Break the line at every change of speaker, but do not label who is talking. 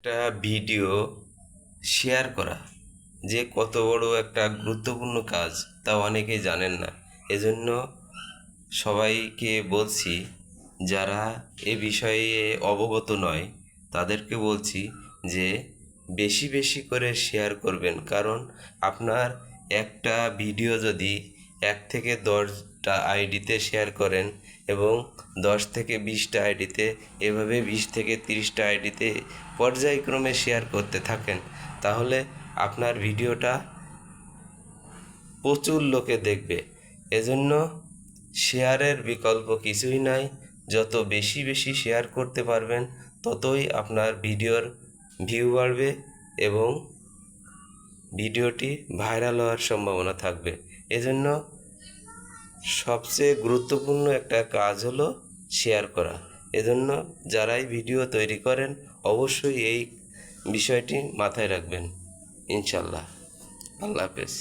একটা video share করা যে কত বড় একটা গুরুত্বপূর্ণ কাজ তা অনেকেই জানেন না। এজন্য সবাইকে বলছি, যারা এ বিষয়ে অবগত নয় তাদেরকে বলছি যে বেশি বেশি করে শেয়ার করবেন। কারণ আপনার একটা ভিডিও যদি 1 থেকে 10টা আইডিতে শেয়ার করেন এবং 10 থেকে 20টা আইডিতে, এভাবে 20 থেকে 30টা আইডিতে পর্যায়ক্রমে শেয়ার করতে থাকেন, তাহলে আপনার ভিডিওটা প্রচুর লোকে দেখবে। এজন্য শেয়ারের বিকল্প কিছুই নাই। যত বেশি বেশি শেয়ার করতে পারবেন ততই আপনার ভিডিওর ভিউ বাড়বে এবং ভিডিওটি ভাইরাল হওয়ার সম্ভাবনা থাকবে। এজন্য সবচেয়ে গুরুত্বপূর্ণ একটা কাজ হলো শেয়ার করা। এজন্য যারাই ভিডিও তৈরি করেন অবশ্যই এই বিষয়টি মাথায় রাখবেন। ইনশাল্লাহ। আল্লাহ হাফেজ।